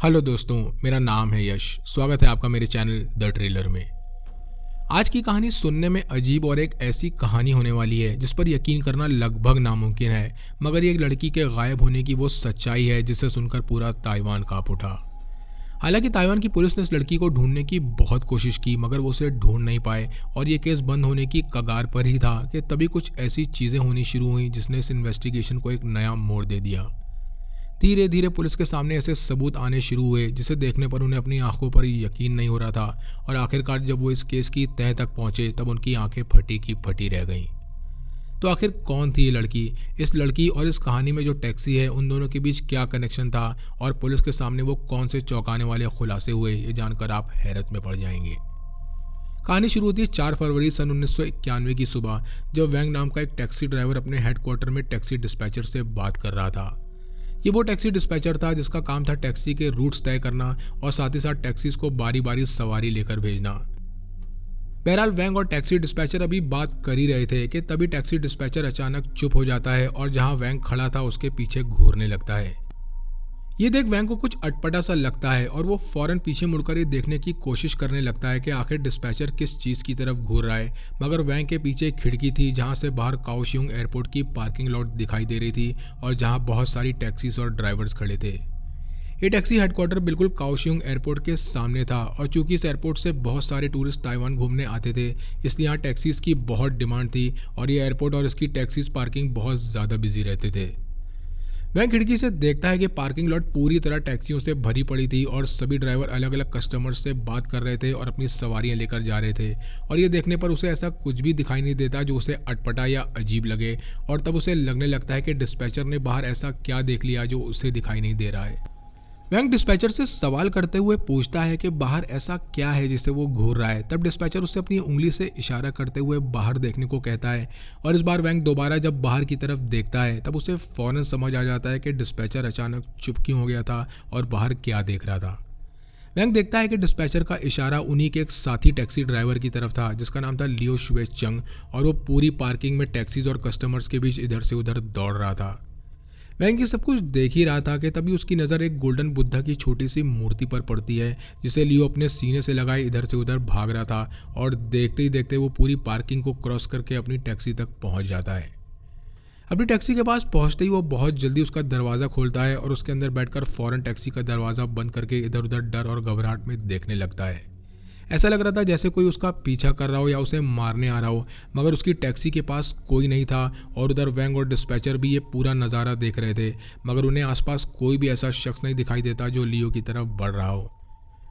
Hello दोस्तों, मेरा नाम है यश। स्वागत है आपका मेरे चैनल द ट्रेलर में। आज की कहानी सुनने में अजीब और एक ऐसी कहानी होने वाली है जिस पर यकीन करना लगभग नामुमकिन है, मगर ये एक लड़की के गायब होने की वो सच्चाई है जिसे सुनकर पूरा ताइवान कांप उठा। हालांकि ताइवान की पुलिस ने इस लड़की को ढूंढने की बहुत कोशिश की, मगर वो उसे ढूंढ नहीं पाए और ये केस बंद होने की कगार पर ही था कि तभी कुछ ऐसी चीज़ें होनी शुरू हुई जिसने इस इन्वेस्टिगेशन को एक नया मोड़ दे दिया। धीरे धीरे पुलिस के सामने ऐसे सबूत आने शुरू हुए जिसे देखने पर उन्हें अपनी आंखों पर यकीन नहीं हो रहा था, और आखिरकार जब वो इस केस की तह तक पहुंचे तब उनकी आंखें फटी की फटी रह गईं। तो आखिर कौन थी ये लड़की? इस लड़की और इस कहानी में जो टैक्सी है, उन दोनों के बीच क्या कनेक्शन था और पुलिस के सामने वो कौन से चौंकाने वाले खुलासे हुए, ये जानकर आप हैरत में पड़ जाएंगे। कहानी शुरू होती है 4 फरवरी सन 1991 की सुबह, जब वैंग नाम का एक टैक्सी ड्राइवर अपने हेडक्वार्टर में टैक्सी डिस्पैचर से बात कर रहा था। ये वो टैक्सी डिस्पैचर था जिसका काम था टैक्सी के रूट्स तय करना और साथ ही साथ टैक्सीज को बारी बारी सवारी लेकर भेजना। बहरहाल वैंग और टैक्सी डिस्पैचर अभी बात कर ही रहे थे कि तभी टैक्सी डिस्पैचर अचानक चुप हो जाता है और जहां वैंग खड़ा था उसके पीछे घूरने लगता है। ये देख वैंग को कुछ अटपटा सा लगता है और वो फौरन पीछे मुड़कर ये देखने की कोशिश करने लगता है कि आखिर डिस्पैचर किस चीज़ की तरफ घूर रहा है। मगर वैंग के पीछे एक खिड़की थी जहां से बाहर काओशियोंग एयरपोर्ट की पार्किंग लॉट दिखाई दे रही थी और जहां बहुत सारी टैक्सीज और ड्राइवर्स खड़े थे। ये टैक्सी हेडक्वार्टर बिल्कुल काओशियोंग एयरपोर्ट के सामने था, और चूंकि इस एयरपोर्ट से बहुत सारे टूरिस्ट ताइवान घूमने आते थे, इसलिए यहाँ टैक्सीज की बहुत डिमांड थी और ये एयरपोर्ट और इसकी टैक्सीज पार्किंग बहुत ज़्यादा बिजी रहते थे। वह खिड़की से देखता है कि पार्किंग लॉट पूरी तरह टैक्सियों से भरी पड़ी थी और सभी ड्राइवर अलग अलग कस्टमर्स से बात कर रहे थे और अपनी सवारियां लेकर जा रहे थे। और ये देखने पर उसे ऐसा कुछ भी दिखाई नहीं देता जो उसे अटपटा या अजीब लगे, और तब उसे लगने लगता है कि डिस्पैचर ने बाहर ऐसा क्या देख लिया जो उसे दिखाई नहीं दे रहा है। वैंग डिस्पैचर से सवाल करते हुए पूछता है कि बाहर ऐसा क्या है जिसे वो घूर रहा है। तब डिस्पैचर उससे अपनी उंगली से इशारा करते हुए बाहर देखने को कहता है, और इस बार वैंग दोबारा जब बाहर की तरफ देखता है तब उसे फौरन समझ आ जाता है कि डिस्पैचर अचानक चुप क्यों हो गया था और बाहर क्या देख रहा था। वैंग देखता है कि डिस्पैचर का इशारा उन्हीं के एक साथी टैक्सी ड्राइवर की तरफ था जिसका नाम था लियो शुए चंग, और वो पूरी पार्किंग में टैक्सीज और कस्टमर्स के बीच इधर से उधर दौड़ रहा था। वैंग ये सब कुछ देख ही रहा था कि तभी उसकी नज़र एक गोल्डन बुद्धा की छोटी सी मूर्ति पर पड़ती है जिसे लियो अपने सीने से लगाए इधर से उधर भाग रहा था, और देखते ही देखते वो पूरी पार्किंग को क्रॉस करके अपनी टैक्सी तक पहुंच जाता है। अपनी टैक्सी के पास पहुंचते ही वो बहुत जल्दी उसका दरवाज़ा खोलता है और उसके अंदर बैठकर फौरन टैक्सी का दरवाज़ा बंद करके इधर उधर डर और घबराहट में देखने लगता है। ऐसा लग रहा था जैसे कोई उसका पीछा कर रहा हो या उसे मारने आ रहा हो, मगर उसकी टैक्सी के पास कोई नहीं था और उधर वैंग और डिस्पैचर भी ये पूरा नज़ारा देख रहे थे, मगर उन्हें आसपास कोई भी ऐसा शख्स नहीं दिखाई देता जो लियो की तरफ बढ़ रहा हो।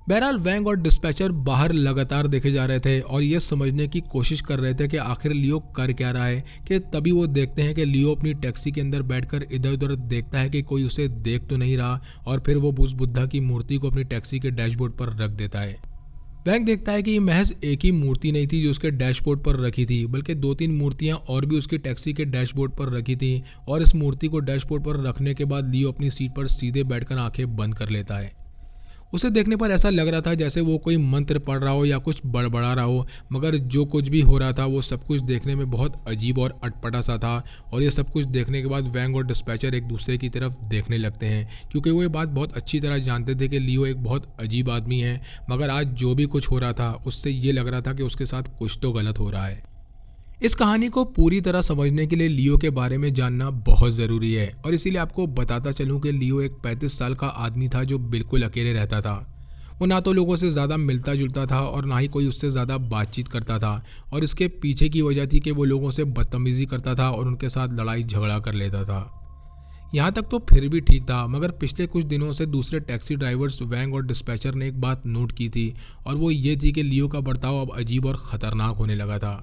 बहरहाल वैंग और डिस्पैचर बाहर लगातार देखे जा रहे थे और ये समझने की कोशिश कर रहे थे कि आखिर लियो कर क्या रहा है, कि तभी वो देखते हैं कि लियो अपनी टैक्सी के अंदर बैठकर इधर उधर देखता है कि कोई उसे देख तो नहीं रहा, और फिर वो उस बुद्धा की मूर्ति को अपनी टैक्सी के डैशबोर्ड पर रख देता है। वैंग देखता है कि ये महज एक ही मूर्ति नहीं थी जो उसके डैशबोर्ड पर रखी थी, बल्कि 2-3 मूर्तियां और भी उसकी टैक्सी के डैशबोर्ड पर रखी थी, और इस मूर्ति को डैशबोर्ड पर रखने के बाद लियो अपनी सीट पर सीधे बैठकर आंखें बंद कर लेता है। उसे देखने पर ऐसा लग रहा था जैसे वो कोई मंत्र पढ़ रहा हो या कुछ बड़बड़ा रहा हो, मगर जो कुछ भी हो रहा था वो सब कुछ देखने में बहुत अजीब और अटपटा सा था। और ये सब कुछ देखने के बाद वैंग और डिस्पैचर एक दूसरे की तरफ देखने लगते हैं, क्योंकि वो ये बात बहुत अच्छी तरह जानते थे कि लियो एक बहुत अजीब आदमी है, मगर आज जो भी कुछ हो रहा था उससे ये लग रहा था कि उसके साथ कुछ तो गलत हो रहा है। इस कहानी को पूरी तरह समझने के लिए लियो के बारे में जानना बहुत ज़रूरी है, और इसीलिए आपको बताता चलूं कि लियो एक 35 साल का आदमी था जो बिल्कुल अकेले रहता था। वो ना तो लोगों से ज़्यादा मिलता जुलता था और ना ही कोई उससे ज़्यादा बातचीत करता था, और इसके पीछे की वजह थी कि वो लोगों से बदतमीज़ी करता था और उनके साथ लड़ाई झगड़ा कर लेता था। यहाँ तक तो फिर भी ठीक था, मगर पिछले कुछ दिनों से दूसरे टैक्सी ड्राइवर्स वैंग और डिस्पैचर ने एक बात नोट की थी, और वो ये थी कि लियो का बर्ताव अब अजीब और ख़तरनाक होने लगा था।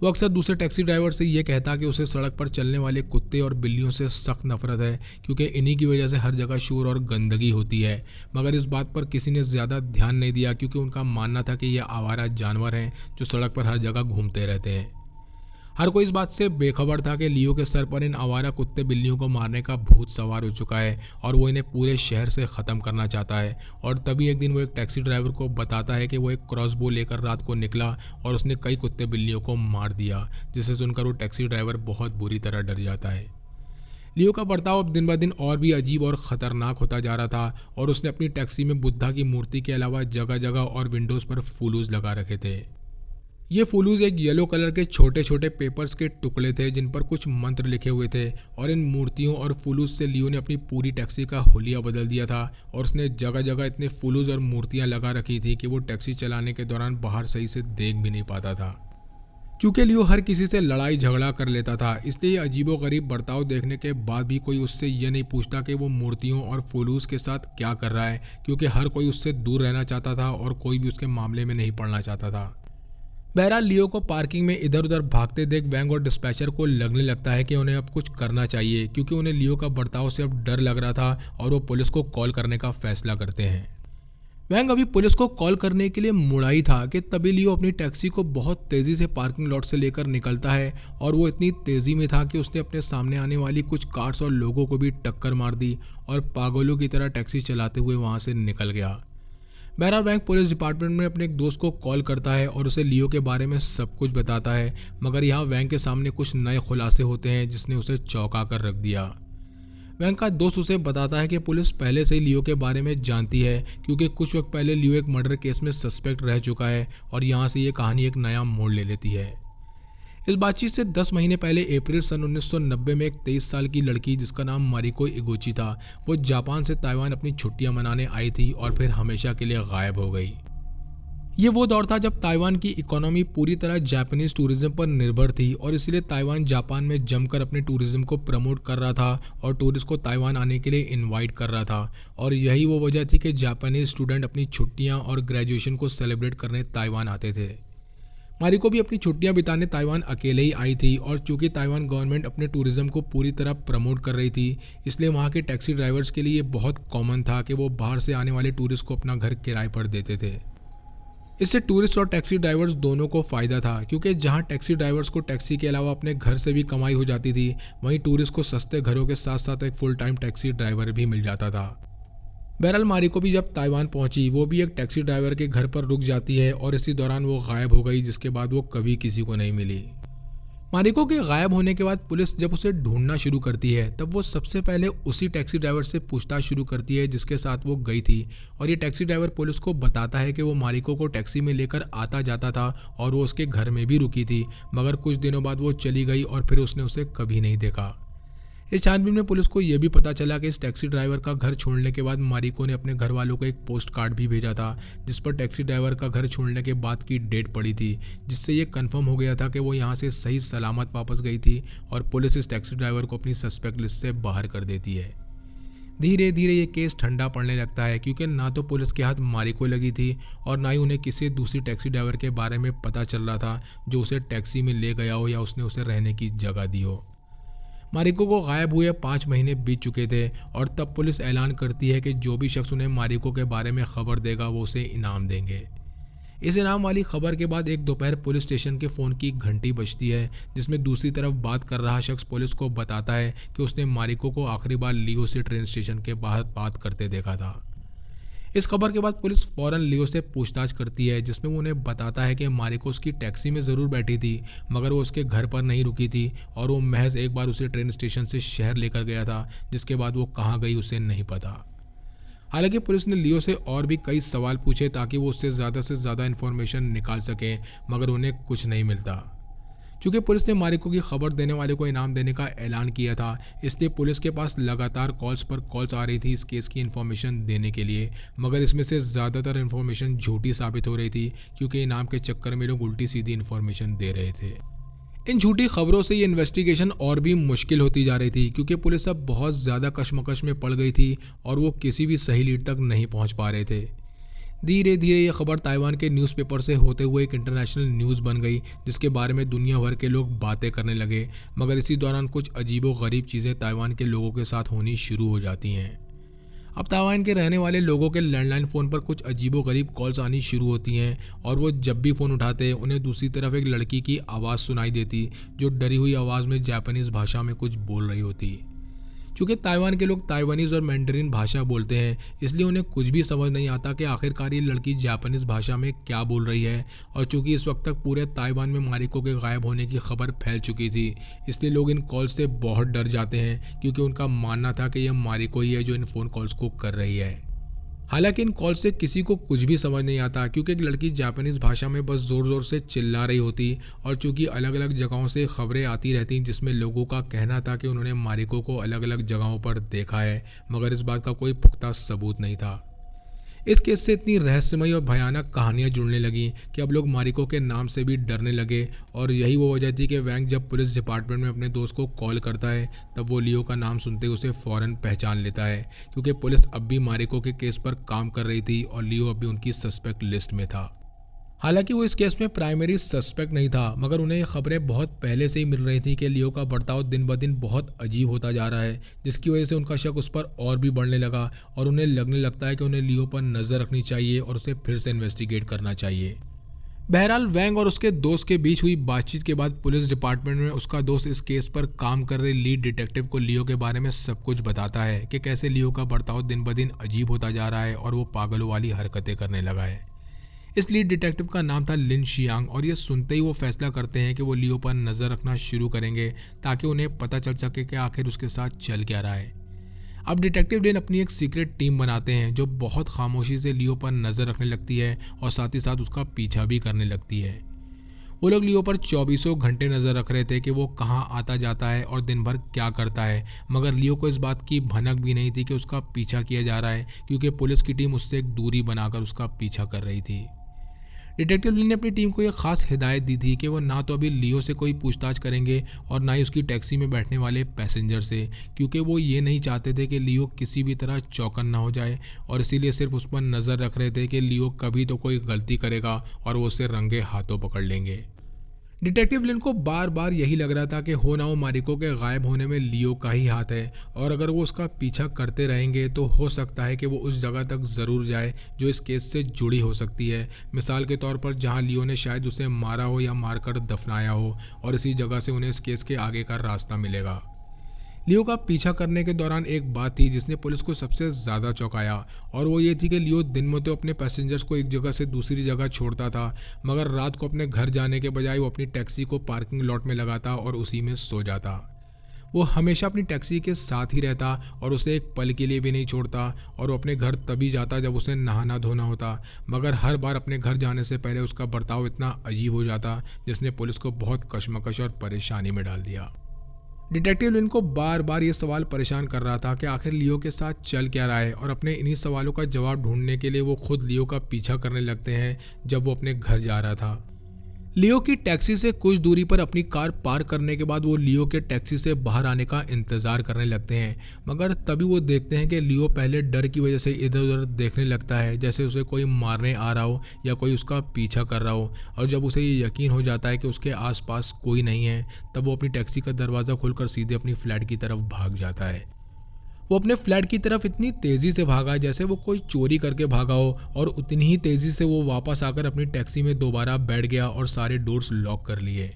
वो अक्सर दूसरे टैक्सी ड्राइवर से ये कहता कि उसे सड़क पर चलने वाले कुत्ते और बिल्लियों से सख्त नफरत है, क्योंकि इन्हीं की वजह से हर जगह शोर और गंदगी होती है। मगर इस बात पर किसी ने ज़्यादा ध्यान नहीं दिया, क्योंकि उनका मानना था कि ये आवारा जानवर हैं जो सड़क पर हर जगह घूमते रहते हैं। हर कोई इस बात से बेखबर था कि लियो के सर पर इन आवारा कुत्ते बिल्लियों को मारने का भूत सवार हो चुका है और वो इन्हें पूरे शहर से ख़त्म करना चाहता है। और तभी एक दिन वो एक टैक्सी ड्राइवर को बताता है कि वो एक क्रॉसबो लेकर रात को निकला और उसने कई कुत्ते बिल्लियों को मार दिया, जिसे सुनकर वो टैक्सी ड्राइवर बहुत बुरी तरह डर जाता है। लियो का बर्ताव अब दिन ब दिन और भी अजीब और ख़तरनाक होता जा रहा था और उसने अपनी टैक्सी में बुद्धा की मूर्ति के अलावा जगह जगह और विंडोज़ पर फुलूस लगा रखे थे। ये फुलूस एक येलो कलर के छोटे छोटे पेपर्स के टुकड़े थे जिन पर कुछ मंत्र लिखे हुए थे और इन मूर्तियों और फुलूस से लियो ने अपनी पूरी टैक्सी का हुलिया बदल दिया था और उसने जगह जगह इतने फुलूस और मूर्तियां लगा रखी थी कि वो टैक्सी चलाने के दौरान बाहर सही से देख भी नहीं पाता था। चूँकि लियो हर किसी से लड़ाई झगड़ा कर लेता था, इसलिए अजीबोगरीब बर्ताव देखने के बाद भी कोई उससे ये नहीं पूछता कि वो मूर्तियों और फुलूस के साथ क्या कर रहा है, क्योंकि हर कोई उससे दूर रहना चाहता था और कोई भी उसके मामले में नहीं पड़ना चाहता था। बहरहाल लियो को पार्किंग में इधर उधर भागते देख वैंग और डिस्पैचर को लगने लगता है कि उन्हें अब कुछ करना चाहिए, क्योंकि उन्हें लियो का बर्ताव से अब डर लग रहा था और वो पुलिस को कॉल करने का फैसला करते हैं। वैंग अभी पुलिस को कॉल करने के लिए मुड़ा ही था कि तभी लियो अपनी टैक्सी को बहुत तेज़ी से पार्किंग लॉट से लेकर निकलता है और वो इतनी तेज़ी में था कि उसने अपने सामने आने वाली कुछ कार्स और लोगों को भी टक्कर मार दी और पागलों की तरह टैक्सी चलाते हुए वहाँ से निकल गया। बहरहाल वैंग पुलिस डिपार्टमेंट में अपने एक दोस्त को कॉल करता है और उसे लियो के बारे में सब कुछ बताता है, मगर यहाँ वैंग के सामने कुछ नए खुलासे होते हैं जिसने उसे चौंका कर रख दिया। वैंग का दोस्त उसे बताता है कि पुलिस पहले से ही लियो के बारे में जानती है, क्योंकि कुछ वक्त पहले लियो एक मर्डर केस में सस्पेक्ट रह चुका है और यहाँ से ये कहानी एक नया मोड़ ले लेती है। इस बातचीत से 10 महीने पहले अप्रैल सन 1990 में एक 23 साल की लड़की जिसका नाम मारिको इगुची था, वो जापान से ताइवान अपनी छुट्टियां मनाने आई थी और फिर हमेशा के लिए गायब हो गई। ये वो दौर था जब ताइवान की इकोनॉमी पूरी तरह जापानीज टूरिज्म पर निर्भर थी और इसलिए ताइवान जापान में जमकर अपने टूरिज्म को प्रमोट कर रहा था और टूरिस्ट को ताइवान आने के लिए इनवाइट कर रहा था। और यही वो वजह थी कि जापानीज स्टूडेंट अपनी छुट्टियां और ग्रेजुएशन को सेलिब्रेट करने ताइवान आते थे। मारिको भी अपनी छुट्टियां बिताने ताइवान अकेले ही आई थी और चूंकि ताइवान गवर्नमेंट अपने टूरिज्म को पूरी तरह प्रमोट कर रही थी, इसलिए वहाँ के टैक्सी ड्राइवर्स के लिए ये बहुत कॉमन था कि वो बाहर से आने वाले टूरिस्ट को अपना घर किराए पर देते थे। इससे टूरिस्ट और टैक्सी ड्राइवर्स दोनों को फ़ायदा था, क्योंकि जहां टैक्सी ड्राइवर्स को टैक्सी के अलावा अपने घर से भी कमाई हो जाती थी, वहीं टूरिस्ट को सस्ते घरों के साथ साथ एक फुल टाइम टैक्सी ड्राइवर भी मिल जाता था। बहरहाल मारिको भी जब ताइवान पहुंची, वो भी एक टैक्सी ड्राइवर के घर पर रुक जाती है और इसी दौरान वो गायब हो गई, जिसके बाद वो कभी किसी को नहीं मिली। मारिको के गायब होने के बाद पुलिस जब उसे ढूंढना शुरू करती है, तब वो सबसे पहले उसी टैक्सी ड्राइवर से पूछताछ शुरू करती है जिसके साथ वो गई थी और ये टैक्सी ड्राइवर पुलिस को बताता है कि वो मारिको को टैक्सी में लेकर आता जाता था और वो उसके घर में भी रुकी थी, मगर कुछ दिनों बाद वो चली गई और फिर उसने उसे कभी नहीं देखा। इस छानबीन में पुलिस को यह भी पता चला कि इस टैक्सी ड्राइवर का घर छोड़ने के बाद मारिको ने अपने घर वालों को एक पोस्ट कार्ड भी भेजा था, जिस पर टैक्सी ड्राइवर का घर छोड़ने के बाद की डेट पड़ी थी, जिससे ये कंफर्म हो गया था कि वो यहाँ से सही सलामत वापस गई थी और पुलिस इस टैक्सी ड्राइवर को अपनी सस्पेक्ट लिस्ट से बाहर कर देती है। धीरे धीरे ये केस ठंडा पड़ने लगता है, क्योंकि ना तो पुलिस के हाथ मारिको लगी थी और ना ही उन्हें किसी दूसरी टैक्सी ड्राइवर के बारे में पता चल रहा था जो उसे टैक्सी में ले गया हो या उसने उसे रहने की जगह दी हो। मारिको को गायब हुए 5 महीने बीत चुके थे और तब पुलिस ऐलान करती है कि जो भी शख्स उन्हें मारिको के बारे में खबर देगा वो उसे इनाम देंगे। इस इनाम वाली खबर के बाद एक दोपहर पुलिस स्टेशन के फ़ोन की घंटी बजती है, जिसमें दूसरी तरफ बात कर रहा शख्स पुलिस को बताता है कि उसने मारिको को आखिरी बार लियो से ट्रेन स्टेशन के बाहर बात करते देखा था। इस खबर के बाद पुलिस फौरन लियो से पूछताछ करती है, जिसमें वो उन्हें बताता है कि मारिको उसकी टैक्सी में ज़रूर बैठी थी, मगर वो उसके घर पर नहीं रुकी थी और वो महज एक बार उसे ट्रेन स्टेशन से शहर लेकर गया था, जिसके बाद वो कहाँ गई उसे नहीं पता। हालांकि पुलिस ने लियो से और भी कई सवाल पूछे ताकि वो उससे ज़्यादा इन्फॉर्मेशन निकाल सकें, मगर उन्हें कुछ नहीं मिलता। चूँकि पुलिस ने मारिको की खबर देने वाले को इनाम देने का ऐलान किया था, इसलिए पुलिस के पास लगातार कॉल्स पर कॉल्स आ रही थी इस केस की इन्फॉर्मेशन देने के लिए, मगर इसमें से ज़्यादातर इन्फॉर्मेशन झूठी साबित हो रही थी, क्योंकि इनाम के चक्कर में लोग उल्टी सीधी इन्फॉर्मेशन दे रहे थे। इन झूठी खबरों से ये इन्वेस्टिगेशन और भी मुश्किल होती जा रही थी, क्योंकि पुलिस अब बहुत ज़्यादा कशमकश में पड़ गई थी और वो किसी भी सही लीड तक नहीं पहुँच पा रहे थे। धीरे धीरे ये खबर ताइवान के न्यूज़पेपर से होते हुए एक इंटरनेशनल न्यूज़ बन गई, जिसके बारे में दुनिया भर के लोग बातें करने लगे, मगर इसी दौरान कुछ अजीबोगरीब चीज़ें ताइवान के लोगों के साथ होनी शुरू हो जाती हैं। अब ताइवान के रहने वाले लोगों के लैंडलाइन फ़ोन पर कुछ अजीबोगरीब कॉल्स आनी शुरू होती हैं और वो जब भी फ़ोन उठाते उन्हें दूसरी तरफ एक लड़की की आवाज़ सुनाई देती, जो डरी हुई आवाज़ में जापानीज़ भाषा में कुछ बोल रही होती। चूँकि ताइवान के लोग ताइवानीज और मैंडरिन भाषा बोलते हैं, इसलिए उन्हें कुछ भी समझ नहीं आता कि आखिरकार ये लड़की जापानीज भाषा में क्या बोल रही है। और चूँकि इस वक्त तक पूरे ताइवान में मारिको के गायब होने की खबर फैल चुकी थी, इसलिए लोग इन कॉल से बहुत डर जाते हैं, क्योंकि उनका मानना था कि यह मारिको ही है जो इन फ़ोन कॉल्स को कर रही है। हालांकि इन कॉल से किसी को कुछ भी समझ नहीं आता, क्योंकि एक लड़की जापानीज भाषा में बस ज़ोर ज़ोर से चिल्ला रही होती। और चूंकि अलग अलग जगहों से खबरें आती रहती जिसमें लोगों का कहना था कि उन्होंने मारिको को अलग अलग जगहों पर देखा है, मगर इस बात का कोई पुख्ता सबूत नहीं था। इस केस से इतनी रहस्यमयी और भयानक कहानियां जुड़ने लगीं कि अब लोग मारिको के नाम से भी डरने लगे। और यही वो वजह थी कि वैंग जब पुलिस डिपार्टमेंट में अपने दोस्त को कॉल करता है, तब वो लियो का नाम सुनते ही उसे फ़ौरन पहचान लेता है, क्योंकि पुलिस अब भी मारिको के केस पर काम कर रही थी और लियो अब भी उनकी सस्पेक्ट लिस्ट में था। हालांकि वो इस केस में प्राइमरी सस्पेक्ट नहीं था, मगर उन्हें ये खबरें बहुत पहले से ही मिल रही थी कि लियो का बर्ताव दिन ब दिन बहुत अजीब होता जा रहा है, जिसकी वजह से उनका शक उस पर और भी बढ़ने लगा और उन्हें लगने लगता है कि उन्हें लियो पर नज़र रखनी चाहिए और उसे फिर से इन्वेस्टिगेट करना चाहिए। बहरहाल वैंग और उसके दोस्त के बीच हुई बातचीत के बाद पुलिस डिपार्टमेंट में उसका दोस्त इस केस पर काम कर रहे लीड डिटेक्टिव को लियो के बारे में सब कुछ बताता है कि कैसे लियो का बर्ताव दिन ब दिन अजीब होता जा रहा है और वो पागलों वाली हरकतें करने लगा है। इस लीड डिटेक्टिव का नाम था लिन शियांग, और ये सुनते ही वो फैसला करते हैं कि वो लियो पर नज़र रखना शुरू करेंगे ताकि उन्हें पता चल सके कि आखिर उसके साथ चल क्या रहा है। अब डिटेक्टिव लिन अपनी एक सीक्रेट टीम बनाते हैं जो बहुत खामोशी से लियो पर नज़र रखने लगती है और साथ ही साथ उसका पीछा भी करने लगती है। वो लोग लियो पर 24 घंटे नज़र रख रहे थे कि वो कहाँ आता जाता है और दिन भर क्या करता है, मगर लियो को इस बात की भनक भी नहीं थी कि उसका पीछा किया जा रहा है, क्योंकि पुलिस की टीम उससे एक दूरी बनाकर उसका पीछा कर रही थी। डिटेक्टिव लिन ने अपनी टीम को यह खास हिदायत दी थी कि वो ना तो अभी लियो से कोई पूछताछ करेंगे और ना ही उसकी टैक्सी में बैठने वाले पैसेंजर से, क्योंकि वो ये नहीं चाहते थे कि लियो किसी भी तरह चौकन्ना हो जाए, और इसीलिए सिर्फ उस पर नज़र रख रहे थे कि लियो कभी तो कोई गलती करेगा और वो उसे रंगे हाथों पकड़ लेंगे। डिटेक्टिव लिन को बार बार यही लग रहा था कि हो ना हो मारिको के गायब होने में लियो का ही हाथ है, और अगर वो उसका पीछा करते रहेंगे तो हो सकता है कि वो उस जगह तक ज़रूर जाए जो इस केस से जुड़ी हो सकती है। मिसाल के तौर पर जहां लियो ने शायद उसे मारा हो या मारकर दफनाया हो, और इसी जगह से उन्हें इस केस के आगे का रास्ता मिलेगा। लियो का पीछा करने के दौरान एक बात थी जिसने पुलिस को सबसे ज़्यादा चौंकाया, और वो ये थी कि लियो दिन में तो अपने पैसेंजर्स को एक जगह से दूसरी जगह छोड़ता था, मगर रात को अपने घर जाने के बजाय वो अपनी टैक्सी को पार्किंग लॉट में लगाता और उसी में सो जाता। वो हमेशा अपनी टैक्सी के साथ ही रहता और उसे एक पल के लिए भी नहीं छोड़ता, और वो अपने घर तभी जाता जब उसे नहाना धोना होता, मगर हर बार अपने घर जाने से पहले उसका बर्ताव इतना अजीब हो जाता जिसने पुलिस को बहुत कशमकश और परेशानी में डाल दिया। डिटेक्टिव लिन को बार बार ये सवाल परेशान कर रहा था कि आखिर लियो के साथ चल क्या रहा है, और अपने इन्हीं सवालों का जवाब ढूंढने के लिए वो खुद लियो का पीछा करने लगते हैं जब वो अपने घर जा रहा था। लियो की टैक्सी से कुछ दूरी पर अपनी कार पार्क करने के बाद वो लियो के टैक्सी से बाहर आने का इंतज़ार करने लगते हैं, मगर तभी वो देखते हैं कि लियो पहले डर की वजह से इधर उधर देखने लगता है जैसे उसे कोई मारने आ रहा हो या कोई उसका पीछा कर रहा हो। और जब उसे ये यकीन हो जाता है कि उसके आसपास कोई नहीं है, तब वो अपनी टैक्सी का दरवाज़ा खोलकर सीधे अपनी फ्लैट की तरफ भाग जाता है। वो अपने फ्लैट की तरफ इतनी तेज़ी से भागा जैसे वो कोई चोरी करके भागा हो, और उतनी ही तेज़ी से वो वापस आकर अपनी टैक्सी में दोबारा बैठ गया और सारे डोर्स लॉक कर लिए।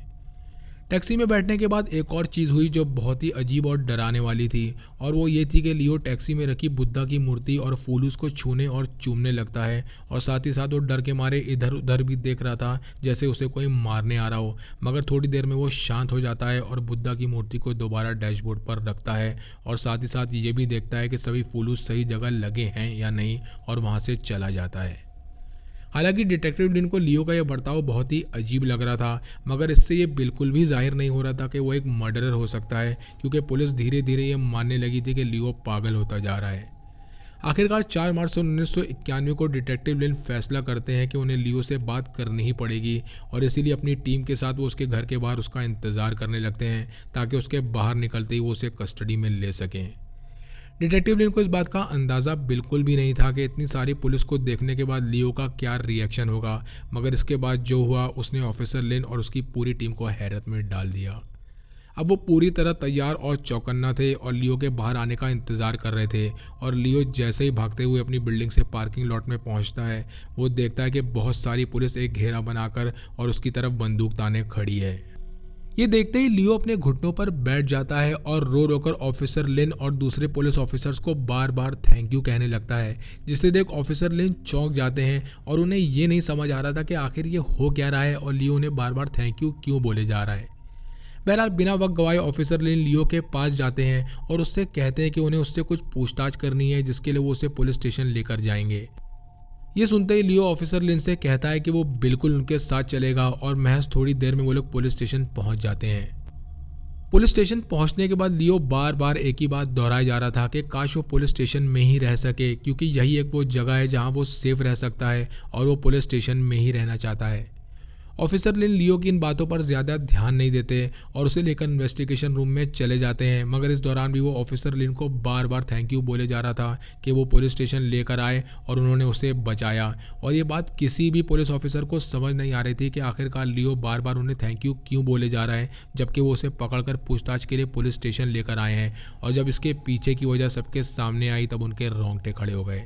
टैक्सी में बैठने के बाद एक और चीज़ हुई जो बहुत ही अजीब और डराने वाली थी, और वो ये थी कि लियो टैक्सी में रखी बुद्धा की मूर्ति और फूलूस को छूने और चूमने लगता है, और साथ ही साथ वो डर के मारे इधर उधर भी देख रहा था जैसे उसे कोई मारने आ रहा हो। मगर थोड़ी देर में वो शांत हो जाता है और बुद्धा की मूर्ति को दोबारा डैशबोर्ड पर रखता है, और साथ ही साथ ये भी देखता है कि सभी फूलूस सही जगह लगे हैं या नहीं, और वहाँ से चला जाता है। हालांकि डिटेक्टिव लिन को लियो का यह बर्ताव बहुत ही अजीब लग रहा था, मगर इससे ये बिल्कुल भी जाहिर नहीं हो रहा था कि वो एक मर्डरर हो सकता है, क्योंकि पुलिस धीरे धीरे ये मानने लगी थी कि लियो पागल होता जा रहा है। आखिरकार 4 मार्च 1991 को डिटेक्टिव लिन फैसला करते हैं कि उन्हें लियो से बात करनी ही पड़ेगी, और इसीलिए अपनी टीम के साथ वो उसके घर के बाहर उसका इंतज़ार करने लगते हैं ताकि उसके बाहर निकलते ही वो उसे कस्टडी में ले सकें। डिटेक्टिव लिन को इस बात का अंदाज़ा बिल्कुल भी नहीं था कि इतनी सारी पुलिस को देखने के बाद लियो का क्या रिएक्शन होगा, मगर इसके बाद जो हुआ उसने ऑफिसर लिन और उसकी पूरी टीम को हैरत में डाल दिया। अब वो पूरी तरह तैयार और चौकन्ना थे और लियो के बाहर आने का इंतज़ार कर रहे थे, और लियो जैसे ही भागते हुए अपनी बिल्डिंग से पार्किंग लॉट में पहुंचता है, वो देखता है कि बहुत सारी पुलिस एक घेरा बनाकर और उसकी तरफ बंदूक ताने खड़ी है। ये देखते ही लियो अपने घुटनों पर बैठ जाता है और रो रोकर ऑफिसर लिन और दूसरे पुलिस ऑफिसर्स को बार बार थैंक यू कहने लगता है, जिसे देख ऑफिसर लिन चौंक जाते हैं और उन्हें ये नहीं समझ आ रहा था कि आखिर ये हो क्या रहा है और लियो उन्हें बार बार थैंक यू क्यों बोले जा रहा है। बहरहाल बिना वक्त गवाए ऑफिसर लिन लियो के पास जाते हैं और उससे कहते हैं कि उन्हें उससे कुछ पूछताछ करनी है, जिसके लिए वो उसे पुलिस स्टेशन लेकर जाएंगे। ये सुनते ही लियो ऑफिसर लिन से कहता है कि वो बिल्कुल उनके साथ चलेगा और महज थोड़ी देर में वो लोग पुलिस स्टेशन पहुंच जाते हैं। पुलिस स्टेशन पहुंचने के बाद लियो बार बार एक ही बात दोहराया जा रहा था कि काश वो पुलिस स्टेशन में ही रह सके, क्योंकि यही एक वो जगह है जहां वो सेफ रह सकता है और वो पुलिस स्टेशन में ही रहना चाहता है। ऑफिसर लिन लियो की इन बातों पर ज़्यादा ध्यान नहीं देते और उसे लेकर इन्वेस्टिगेशन रूम में चले जाते हैं, मगर इस दौरान भी वो ऑफिसर लिन को बार बार थैंक यू बोले जा रहा था कि वो पुलिस स्टेशन लेकर आए और उन्होंने उसे बचाया। और ये बात किसी भी पुलिस ऑफिसर को समझ नहीं आ रही थी कि आखिरकार लियो बार बार उन्हें थैंक यू क्यों बोले जा रहा है, जबकि वो उसे पकड़कर पूछताछ के लिए पुलिस स्टेशन लेकर आए हैं। और जब इसके पीछे की वजह सबके सामने आई तब उनके रोंगटे खड़े हो गए।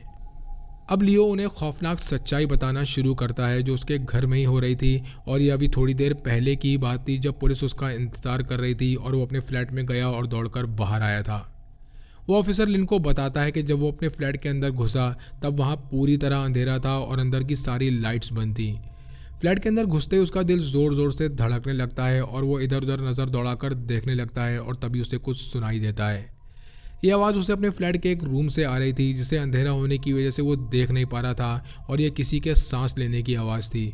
अब लियो उन्हें खौफनाक सच्चाई बताना शुरू करता है जो उसके घर में ही हो रही थी, और ये अभी थोड़ी देर पहले की बात थी जब पुलिस उसका इंतजार कर रही थी और वो अपने फ्लैट में गया और दौड़कर बाहर आया था। वो ऑफिसर लिन को बताता है कि जब वो अपने फ्लैट के अंदर घुसा तब वहाँ पूरी तरह अंधेरा था और अंदर की सारी लाइट्स बंद थी। फ्लैट के अंदर घुसते ही उसका दिल ज़ोर ज़ोर से धड़कने लगता है और वो इधर उधर नज़र दौड़ाकर देखने लगता है और तभी उसे कुछ सुनाई देता है। ये आवाज़ उसे अपने फ्लैट के एक रूम से आ रही थी, जिसे अंधेरा होने की वजह से वो देख नहीं पा रहा था, और ये किसी के सांस लेने की आवाज़ थी।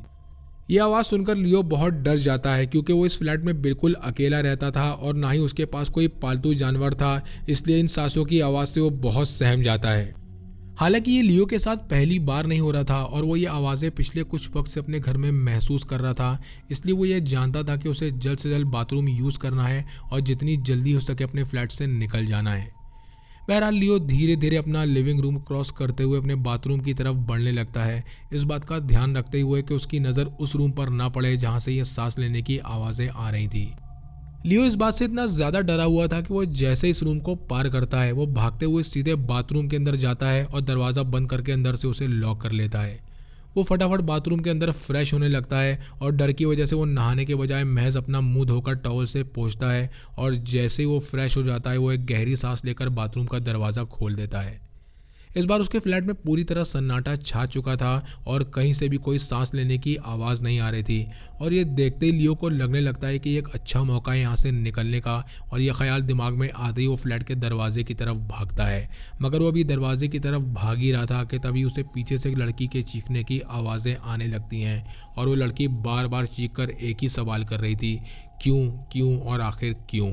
ये आवाज़ सुनकर लियो बहुत डर जाता है, क्योंकि वो इस फ्लैट में बिल्कुल अकेला रहता था और ना ही उसके पास कोई पालतू जानवर था, इसलिए इन सांसों की आवाज़ से वो बहुत सहम जाता है। हालांकि ये लियो के साथ पहली बार नहीं हो रहा था और वो ये आवाज़ें पिछले कुछ वक्त से अपने घर में महसूस कर रहा था, इसलिए वो ये जानता था कि उसे जल्द से जल्द बाथरूम यूज़ करना है और जितनी जल्दी हो सके अपने फ्लैट से निकल जाना है। बहरहाल लियो धीरे धीरे अपना लिविंग रूम क्रॉस करते हुए अपने बाथरूम की तरफ बढ़ने लगता है, इस बात का ध्यान रखते हुए कि उसकी नज़र उस रूम पर ना पड़े जहां से ये सांस लेने की आवाज़ें आ रही थी। लियो इस बात से इतना ज़्यादा डरा हुआ था कि वो जैसे इस रूम को पार करता है वो भागते हुए सीधे बाथरूम के अंदर जाता है और दरवाज़ा बंद करके अंदर से उसे लॉक कर लेता है। वो फटाफट बाथरूम के अंदर फ्रेश होने लगता है और डर की वजह से वो नहाने के बजाय महज अपना मुंह धोकर टॉवल से पोंछता है, और जैसे ही वो फ्रेश हो जाता है वो एक गहरी सांस लेकर बाथरूम का दरवाज़ा खोल देता है। इस बार उसके फ्लैट में पूरी तरह सन्नाटा छा चुका था और कहीं से भी कोई सांस लेने की आवाज़ नहीं आ रही थी, और ये देखते ही लियो को लगने लगता है कि ये एक अच्छा मौका है यहाँ से निकलने का, और ये ख्याल दिमाग में आते ही वो फ्लैट के दरवाजे की तरफ भागता है। मगर वो अभी दरवाजे की तरफ भाग ही रहा था कि तभी उसे पीछे से एक लड़की के चीखने की आवाज़ें आने लगती हैं, और वो लड़की बार बार चीख कर एक ही सवाल कर रही थी, क्यों क्यों और आखिर क्यों।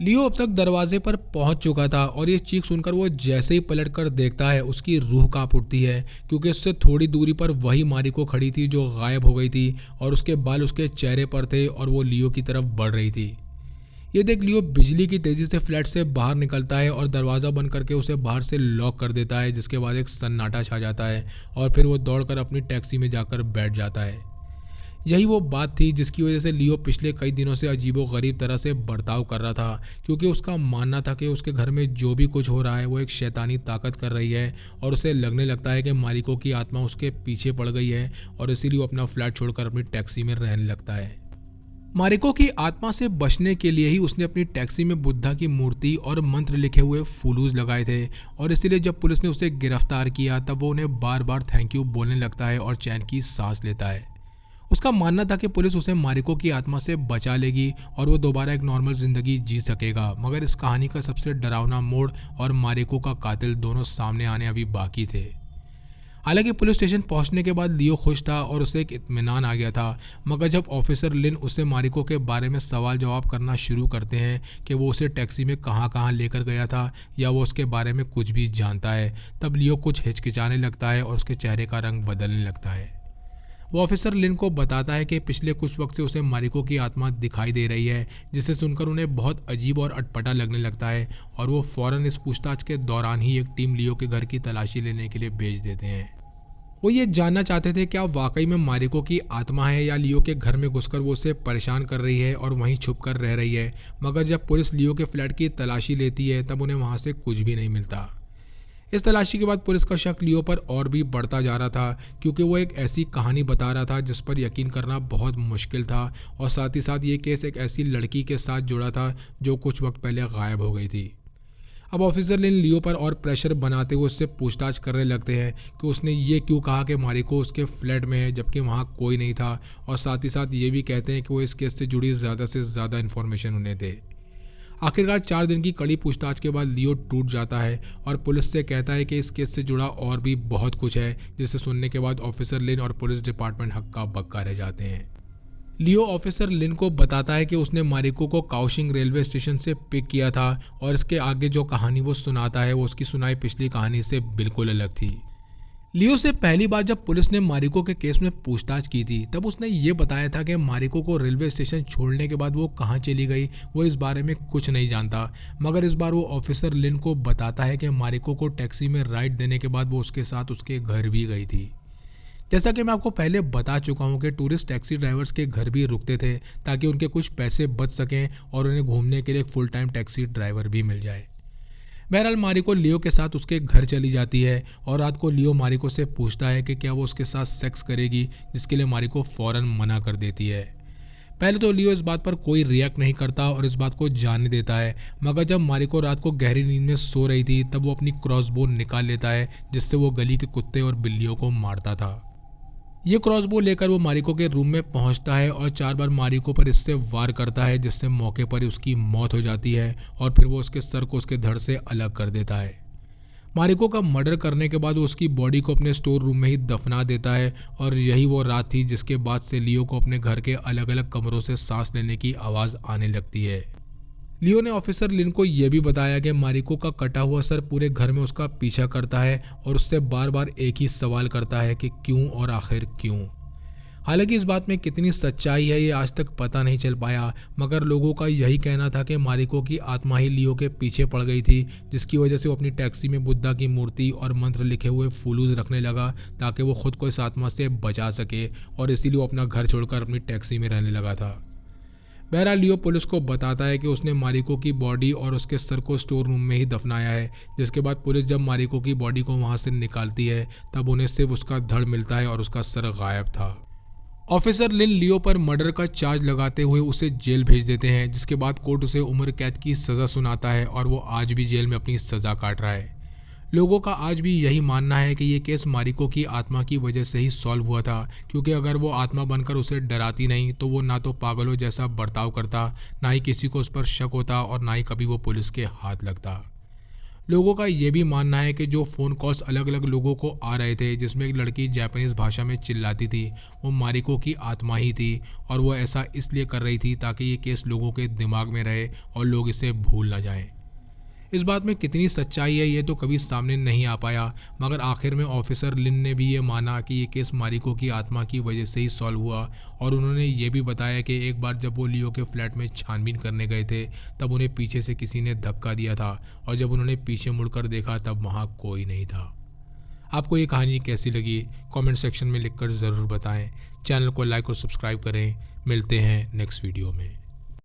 लियो अब तक दरवाजे पर पहुंच चुका था और ये चीख सुनकर वो जैसे ही पलटकर देखता है उसकी रूह कांप उठती है, क्योंकि उससे थोड़ी दूरी पर वही मारिको खड़ी थी जो गायब हो गई थी और उसके बाल उसके चेहरे पर थे और वो लियो की तरफ बढ़ रही थी। ये देख लियो बिजली की तेज़ी से फ्लैट से बाहर निकलता है और दरवाज़ा बंद करके उसे बाहर से लॉक कर देता है, जिसके बाद एक सन्नाटा छा जाता है और फिर वो दौड़कर अपनी टैक्सी में जाकर बैठ जाता है। यही वो बात थी जिसकी वजह से लियो पिछले कई दिनों से अजीबोगरीब तरह से बर्ताव कर रहा था, क्योंकि उसका मानना था कि उसके घर में जो भी कुछ हो रहा है वो एक शैतानी ताकत कर रही है, और उसे लगने लगता है कि मालिको की आत्मा उसके पीछे पड़ गई है, और इसीलिए वो अपना फ्लैट छोड़कर अपनी टैक्सी में रहने लगता है। मारिको की आत्मा से बचने के लिए ही उसने अपनी टैक्सी में बुद्धा की मूर्ति और मंत्र लिखे हुए फुलूज लगाए थे, और इसीलिए जब पुलिस ने उसे गिरफ्तार किया तब वो उन्हें बार बार थैंक यू बोलने लगता है और चैन की सांस लेता है। उसका मानना था कि पुलिस उसे मारिको की आत्मा से बचा लेगी और वो दोबारा एक नॉर्मल जिंदगी जी सकेगा, मगर इस कहानी का सबसे डरावना मोड़ और मारिको का कातिल दोनों सामने आने अभी बाकी थे। हालांकि पुलिस स्टेशन पहुंचने के बाद लियो खुश था और उसे एक इत्मीनान आ गया था, मगर जब ऑफिसर लिन उससे मारिको के बारे में सवाल जवाब करना शुरू करते हैं कि वो उसे टैक्सी में कहां कहां लेकर गया था या वो उसके बारे में कुछ भी जानता है, तब लियो कुछ हिचकिचाने लगता है और उसके चेहरे का रंग बदलने लगता है। वो ऑफिसर लिन को बताता है कि पिछले कुछ वक्त से उसे मारिको की आत्मा दिखाई दे रही है, जिसे सुनकर उन्हें बहुत अजीब और अटपटा लगने लगता है, और वो फौरन इस पूछताछ के दौरान ही एक टीम लियो के घर की तलाशी लेने के लिए भेज देते हैं। वो ये जानना चाहते थे क्या वाकई में मारिको की आत्मा है या लियो के घर में घुसकर वो उसे परेशान कर रही है और वहीं छुप कर रह रही है, मगर जब पुलिस लियो के फ्लैट की तलाशी लेती है तब उन्हें वहाँ से कुछ भी नहीं मिलता। इस तलाशी के बाद पुलिस का शक लियो पर और भी बढ़ता जा रहा था, क्योंकि वो एक ऐसी कहानी बता रहा था जिस पर यकीन करना बहुत मुश्किल था, और साथ ही साथ ये केस एक ऐसी लड़की के साथ जुड़ा था जो कुछ वक्त पहले गायब हो गई थी। अब ऑफिसर लिन लियो पर और प्रेशर बनाते हुए उससे पूछताछ करने लगते हैं कि उसने ये क्यों कहा कि मारिको उसके फ्लैट में है जबकि वहाँ कोई नहीं था, और साथ ही साथ ये भी कहते हैं कि वो इस केस से जुड़ी ज़्यादा से ज़्यादा इन्फॉर्मेशन उन्हें दे। आखिरकार 4 दिन की कड़ी पूछताछ के बाद लियो टूट जाता है और पुलिस से कहता है कि इस केस से जुड़ा और भी बहुत कुछ है, जिसे सुनने के बाद ऑफिसर लिन और पुलिस डिपार्टमेंट हक्का बक्का रह जाते हैं। लियो ऑफिसर लिन को बताता है कि उसने मारिको को काओशिंग रेलवे स्टेशन से पिक किया था, और इसके आगे जो कहानी वो सुनाता है वो उसकी सुनाई पिछली कहानी से बिल्कुल अलग थी। लियो से पहली बार जब पुलिस ने मारिको के केस में पूछताछ की थी तब उसने ये बताया था कि मारिको को रेलवे स्टेशन छोड़ने के बाद वो कहाँ चली गई वो इस बारे में कुछ नहीं जानता, मगर इस बार वो ऑफिसर लिन को बताता है कि मारिको को टैक्सी में राइड देने के बाद वो उसके साथ उसके घर भी गई थी। जैसा कि मैं आपको पहले बता चुका हूँ कि टूरिस्ट टैक्सी ड्राइवर्स के घर भी रुकते थे ताकि उनके कुछ पैसे बच सकें और उन्हें घूमने के लिए फुल टाइम टैक्सी ड्राइवर भी मिल जाए। बहरहाल मारिको लियो के साथ उसके घर चली जाती है और रात को लियो मारिको से पूछता है कि क्या वो उसके साथ सेक्स करेगी, जिसके लिए मारिको फौरन मना कर देती है। पहले तो लियो इस बात पर कोई रिएक्ट नहीं करता और इस बात को जानने देता है, मगर जब मारिको रात को गहरी नींद में सो रही थी तब वो अपनी क्रॉसबो निकाल लेता है, जिससे वो गली के कुत्ते और बिल्लियों को मारता था। ये क्रॉसबो लेकर वो मारिको के रूम में पहुंचता है और 4 बार मारिको पर इससे वार करता है, जिससे मौके पर उसकी मौत हो जाती है और फिर वो उसके सर को उसके धड़ से अलग कर देता है। मारिको का मर्डर करने के बाद वो उसकी बॉडी को अपने स्टोर रूम में ही दफना देता है, और यही वो रात थी जिसके बाद से लियो को अपने घर के अलग अलग कमरों से सांस लेने की आवाज़ आने लगती है। लियो ने ऑफिसर लिन को यह भी बताया कि मारिको का कटा हुआ सर पूरे घर में उसका पीछा करता है और उससे बार बार एक ही सवाल करता है कि क्यों और आखिर क्यों। हालांकि इस बात में कितनी सच्चाई है ये आज तक पता नहीं चल पाया, मगर लोगों का यही कहना था कि मारिको की आत्मा ही लियो के पीछे पड़ गई थी, जिसकी वजह से वो अपनी टैक्सी में बुद्धा की मूर्ति और मंत्र लिखे हुए फूलूज रखने लगा ताकि वो खुद को इस आत्मा से बचा सके, और इसीलिए वो अपना घर छोड़कर अपनी टैक्सी में रहने लगा था। बहरहाल लियो पुलिस को बताता है कि उसने मारिको की बॉडी और उसके सर को स्टोर रूम में ही दफनाया है, जिसके बाद पुलिस जब मारिको की बॉडी को वहां से निकालती है तब उन्हें सिर्फ उसका धड़ मिलता है और उसका सर गायब था। ऑफिसर लिन लियो पर मर्डर का चार्ज लगाते हुए उसे जेल भेज देते हैं, जिसके बाद कोर्ट उसे उम्र कैद की सज़ा सुनाता है और वो आज भी जेल में अपनी सज़ा काट रहा है। लोगों का आज भी यही मानना है कि ये केस मारिको की आत्मा की वजह से ही सॉल्व हुआ था, क्योंकि अगर वो आत्मा बनकर उसे डराती नहीं तो वो ना तो पागलों जैसा बर्ताव करता, ना ही किसी को उस पर शक होता और ना ही कभी वो पुलिस के हाथ लगता। लोगों का ये भी मानना है कि जो फ़ोन कॉल्स अलग अलग लोगों को आ रहे थे जिसमें एक लड़की जापानीज़ भाषा में चिल्लाती थी वो मारिको की आत्मा ही थी, और वो ऐसा इसलिए कर रही थी ताकि ये केस लोगों के दिमाग में रहे और लोग इसे भूल ना जाएं। इस बात में कितनी सच्चाई है ये तो कभी सामने नहीं आ पाया, मगर आखिर में ऑफिसर लिन ने भी ये माना कि ये केस मारिको की आत्मा की वजह से ही सॉल्व हुआ, और उन्होंने ये भी बताया कि एक बार जब वो लियो के फ्लैट में छानबीन करने गए थे तब उन्हें पीछे से किसी ने धक्का दिया था, और जब उन्होंने पीछे मुड़कर देखा तब वहाँ कोई नहीं था। आपको ये कहानी कैसी लगी कमेंट सेक्शन में लिखकर ज़रूर बताएं। चैनल को लाइक और सब्सक्राइब करें। मिलते हैं नेक्स्ट वीडियो में।